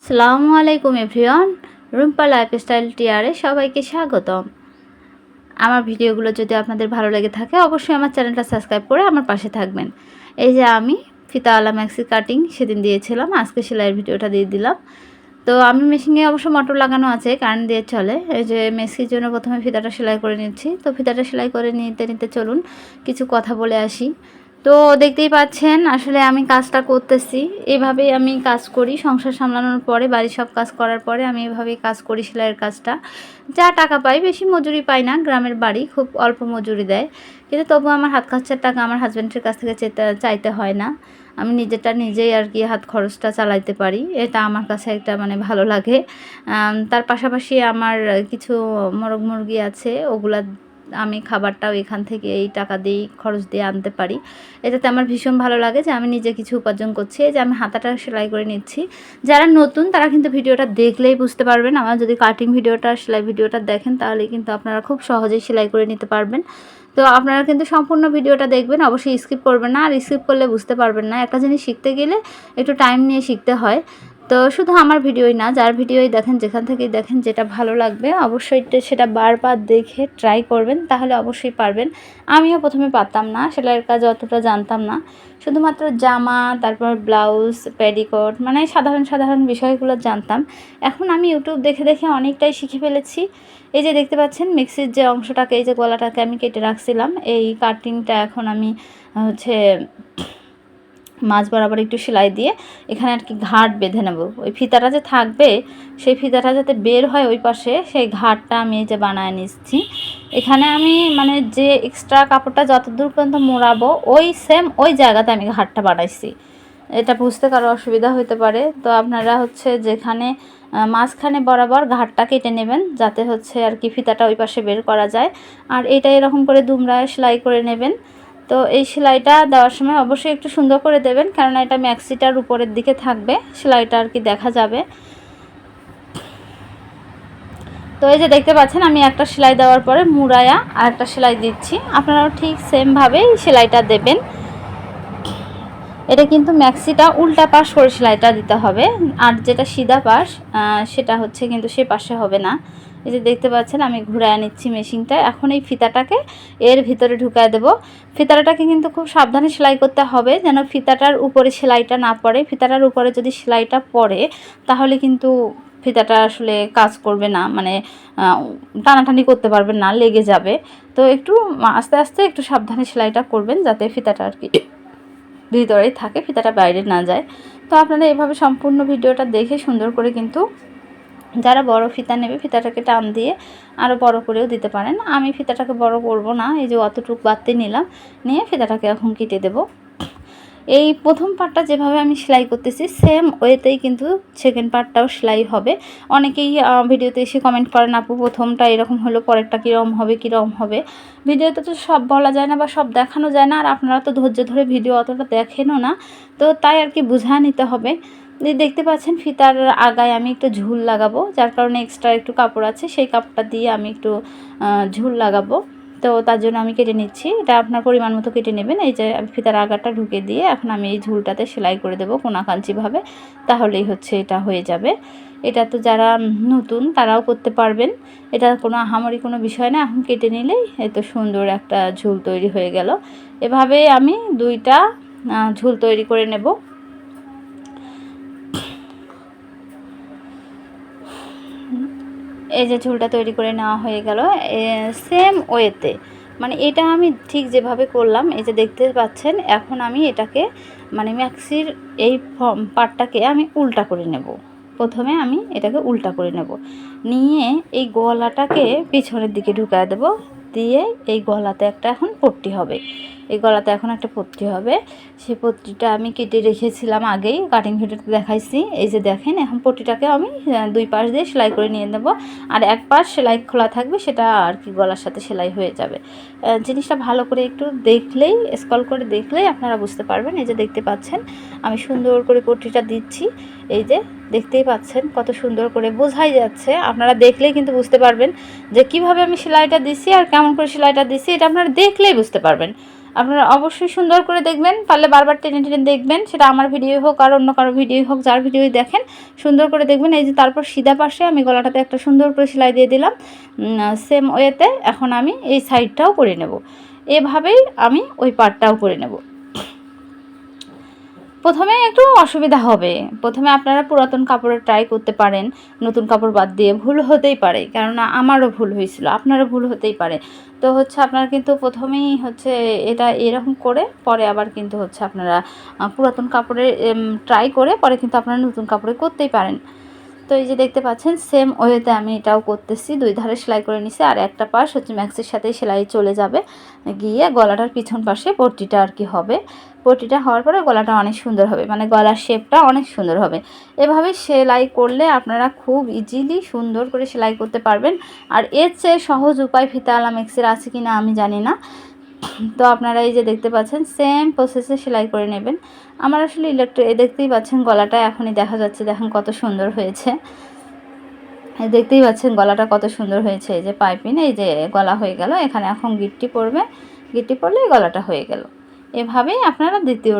আসসালামু আলাইকুম everyone, Rumpa lifestyle টিয়ারে সবাইকে স্বাগতম। আমার ভিডিওগুলো যদি আপনাদের ভালো লেগে থাকে অবশ্যই আমার চ্যানেলটা সাবস্ক্রাইব করে আমার পাশে থাকবেন। এই যে আমি ফিতাওয়ালা ম্যাক্সি কাটিং সেদিন দিয়েছিলাম, আজকে সেলাইয়ের ভিডিওটা দিয়ে দিলাম। তো আমি মেশিনে অবশ্য মোটর লাগানো আছে, কারেন্ট দিয়ে চলে। এই যে মেক্সির জন্য প্রথমে ফিতাটা সেলাই করে নিচ্ছি। তো ফিতাটা সেলাই করে নিতে নিতে চলুন কিছু কথা বলে আসি। তো দেখতেই পাচ্ছেন আসলে আমি কাজটা করতেছি, এভাবেই আমি কাজ করি। সংসার সামলানোর পরে, বাড়ির সব কাজ করার পরে আমি এভাবেই কাজ করি সেলাইয়ের কাজটা। যা টাকা পাই, বেশি মজুরি পাই না, গ্রামের বাড়ি, খুব অল্প মজুরি দেয়, কিন্তু তবু আমার হাত খরচার টাকা আমার হাজব্যান্ডের কাছ থেকে চাইতে হয় না। আমি নিজেরটা নিজেই আর কি হাত খরচটা চালাইতে পারি, এটা আমার কাছে একটা ভালো লাগে। তার পাশাপাশি আমার কিছু মোরগ মুরগি আছে, ওগুলা আমি খাবারটাও এখান থেকে এই টাকা দিয়েই খরচ দিয়ে আনতে পারি। এটাতে আমার ভীষণ ভালো লাগে যে আমি নিজে কিছু উপার্জন করছি। এই যে আমি হাতাটা সেলাই করে নিচ্ছি। যারা নতুন তারা কিন্তু ভিডিওটা দেখলেই বুঝতে পারবেন। আমার যদি কাটিং ভিডিওটা, সেলাই ভিডিওটা দেখেন তাহলে কিন্তু আপনারা খুব সহজেই সেলাই করে নিতে পারবেন। তো আপনারা কিন্তু সম্পূর্ণ ভিডিওটা দেখবেন, অবশ্যই স্কিপ করবেন না। আর স্কিপ করলে বুঝতে পারবেন না। একটা জিনিস শিখতে গেলে একটু টাইম নিয়ে শিখতে হয়। তো শুধু আমার ভিডিওই না, যার ভিডিওই দেখেন, যেখান থেকেই দেখেন, যেটা ভালো লাগবে অবশ্যই সেটা বারবার দেখে ট্রাই করবেন, তাহলে অবশ্যই পারবেন। আমিও প্রথমে পারতাম না, সেলাইয়ের কাজ অতটা জানতাম না। শুধুমাত্র জামা, তারপর ব্লাউজ, পেটিকোট, সাধারণ বিষয়গুলো জানতাম। এখন আমি ইউটিউব দেখে দেখে অনেকটাই শিখে ফেলেছি। এই যে দেখতে পাচ্ছেন মিক্সির যে অংশটাকে, এই যে গলাটাকে আমি কেটে রাখছিলাম, এই কাটিংটা এখন আমি হচ্ছে মাছ বরাবর একটু সেলাই দিয়ে এখানে আর কি ঘাট বেঁধে নেব। ওই ফিতাটা যে থাকবে, সেই ফিতাটা যাতে বের হয় ওই পাশে, সেই ঘাটটা আমি এই যে বানায় নিচ্ছি। এখানে আমি যে এক্সট্রা কাপড়টা যতদূর পর্যন্ত মোড়াবো ওই জায়গাতে আমি ঘাটটা বানাইছি। এটা বুঝতে কারো অসুবিধা হতে পারে, তো আপনারা যেখানে মাঝখানে বরাবর ঘাটটা কেটে নেবেন, যাতে আর কি ফিতাটা ওই পাশে বের করা যায়। আর এটা এরকম করে দুমড়ায় সেলাই করে নেবেন। তো এই সেলাইটা দেওয়ার সময় অবশ্যই একটু সুন্দর করে দেবেন, কারণ এটা ম্যাক্সিটার উপরের দিকে থাকবে, সেলাইটা আর কি দেখা যাবে। তো এই যে দেখতে পাচ্ছেন আমি একটা সেলাই দেওয়ার পরে মুড়ায়া আর একটা সেলাই দিচ্ছি। আপনারাও ঠিক সেমভাবেই সেলাইটা দেবেন। এটা কিন্তু ম্যাক্সিটা উল্টা পাশ করে সেলাইটা দিতে হবে, আর যেটা সিধা পাশ সেটা কিন্তু সে পাশে হবে না। এই যে দেখতে পাচ্ছেন আমি ঘুরায় নিচ্ছি মেশিনটা। এখন এই ফিতাটাকে এর ভিতরে ঢুকায় দেব। ফিতাটাকে কিন্তু খুব সাবধানে সেলাই করতে হবে, যেন ফিতাটার উপরে সেলাইটা না পড়ে। ফিতাটার উপরে যদি সেলাইটা পড়ে তাহলে কিন্তু ফিতাটা আসলে কাজ করবে না, টানাটানি করতে পারবেন না, লেগে যাবে। তো একটু আস্তে আস্তে একটু সাবধানে সেলাইটা করবেন, যাতে ফিতাটা আর কি ভিতরেই থাকে, ফিতাটা বাইরে না যায়। তো আপনারা এভাবে সম্পূর্ণ ভিডিওটা দেখে সুন্দর করে কিন্তু যারা বড় ফিতা নেবে ফিতাটাকে টান দিয়ে আরও বড় করেও দিতে পারেন। আমি ফিতাটাকে বড় করব না, এই যে অতটুকু বাড়তে নিলাম, নিয়ে ফিতাটাকে এখন কেটে দেব। এই প্রথম পার্টটা যেভাবে আমি সেলাই করতেছি সেম ওয়েতেই কিন্তু সেকেন্ড পার্টটাও সেলাই হবে। অনেকেই ভিডিওতে এসে কমেন্ট করেন, আপু প্রথমটা এরকম হলো, পরেরটা কীরকম হবে। ভিডিওতে তো সব বলা যায় না বা সব দেখানো যায় না, আর আপনারা তো ধৈর্য ধরে ভিডিও অতটা দেখেনও না, তো তাই আর কি বুঝা নিতে হবে। দেখতে পাচ্ছেন ফিতার আগায় আমি একটু ঝুল লাগাবো, যার কারণে এক্সট্রা একটু কাপড় আছে, সেই কাপড়টা দিয়ে আমি একটু ঝুল লাগাবো। তো তার জন্য আমি কেটে নিচ্ছি। এটা আপনার পরিমাণ মতো কেটে নেবেন। এই যে ফিতার আগাটা ঢুকে দিয়ে এখন আমি এই ঝুলটাতে সেলাই করে দেবো কোনাকাঞ্চিভাবে, তাহলেই এটা হয়ে যাবে। এটা তো যারা নতুন তারাও করতে পারবেন, এটা কোনো আহামরি কোনো বিষয় না। এখন কেটে নিলেই এত সুন্দর একটা ঝুল তৈরি হয়ে গেল। এভাবে আমি দুইটা ঝুল তৈরি করে নেব। এই যে ঝুলটা তৈরি করে নেওয়া হয়ে গেল সেম ওয়েতে, এটা আমি ঠিক যেভাবে করলাম, এই যে দেখতে পাচ্ছেন। এখন আমি এটাকে ম্যাক্সির এই পার্টটাকে আমি উল্টা করে নেব। প্রথমে আমি এটাকে উল্টা করে নেব, নিয়ে এই গলাটাকে পিছনের দিকে ঢুকায় দেব, দিয়ে এই গলাতে একটা এখন পট্টি হবে। এই গলাতে এখন একটা পট্টি হবে, সেই পট্টিটা আমি কেটে রেখেছিলাম আগেই, কাটিং ভিডিওতে দেখাইছি। এই যে দেখেন, এখন পট্টিটাকে আমি দুই পাশ দিয়ে সেলাই করে নিয়ে নেব, আর এক পাশ সেলাই খোলা থাকবে, সেটা আর কি গলার সাথে সেলাই হয়ে যাবে। জিনিসটা ভালো করে একটু দেখলেই, স্ক্রল করে দেখলেই আপনারা বুঝতে পারবেন। এই যে দেখতে পাচ্ছেন আমি সুন্দর করে পট্টিটা দিচ্ছি। এই যে দেখতেই পাচ্ছেন কত সুন্দর করে বোঝাই যাচ্ছে, আপনারা দেখলেই কিন্তু বুঝতে পারবেন যে কিভাবে আমি সেলাইটা দিছি আর কেমন করে সেলাইটা দিছি, এটা আপনারা দেখলেই বুঝতে পারবেন। আপনারা অবশ্যই সুন্দর করে দেখবেন, পারলে বারবার টেনে টেনে দেখবেন, সেটা আমার ভিডিও হোক আর অন্য কারো ভিডিও হোক, যার ভিডিওই দেখেন সুন্দর করে দেখবেন। এই যে তারপর সিধা পাশে আমি গলাটাতে একটা সুন্দর করে সেলাই দিয়ে দিলাম সেম ওয়েতে। এখন আমি এই সাইডটাও করে নেব, এভাবেই আমি ওই পার্টটাও করে নেব। প্রথমে একটু অসুবিধা হবে, প্রথমে আপনারা পুরাতন কাপড়ে ট্রাই করতে পারেন, নতুন কাপড় বাদ দিয়ে ভুল হতেই পারে, কেননা আমারও ভুল হয়েছিল, আপনারও ভুল হতেই পারে। তো হচ্ছে আপনারা কিন্তু প্রথমেই হচ্ছে এটা এরকম করে পরে আবার কিন্তু হচ্ছে আপনারা পুরাতন কাপড়ে ট্রাই করে পরে কিন্তু আপনারা নতুন কাপড়ে করতেই পারেন। তো এই যে দেখতে পাচ্ছেন সেম ওয়েতে আমি এটাও করতেছি, দুই ধারে সেলাই করে নিছি, আর একটা পাশ হচ্ছে ম্যাক্সির সাথে সেলাই চলে যাবে, গিয়ে গলাটার পিছন পাশে পট্টিটা আর কি হবে। পট্টিটা হওয়ার পরে গলাটা অনেক সুন্দর হবে, মানে গলার শেপটা অনেক সুন্দর হবে। এভাবে সেলাই করলে আপনারা খুব ইজিলি সুন্দর করে সেলাই করতে পারবেন। আর এর চেয়ে সহজ উপায় ফিতা আলা ম্যাক্সির আছে কি না আমি জানি না। তো আপনারা এই যে দেখতে পাচ্ছেন সেম প্রসেসে সেলাই করে নেবেন। আমার আসলে দেখতেই পাচ্ছেন গলাটা এখনই দেখা যাচ্ছে, দেখেন কত সুন্দর হয়েছে। দেখতেই পাচ্ছেন গলাটা কত সুন্দর হয়েছে। এই যে পাইপিং, এই যে গলা হয়ে গেল, এখানে এখন গিট্টি পড়বে, গিট্টি পড়লে গলাটা হয়ে গেল। এভাবেই আপনারা দ্বিতীয়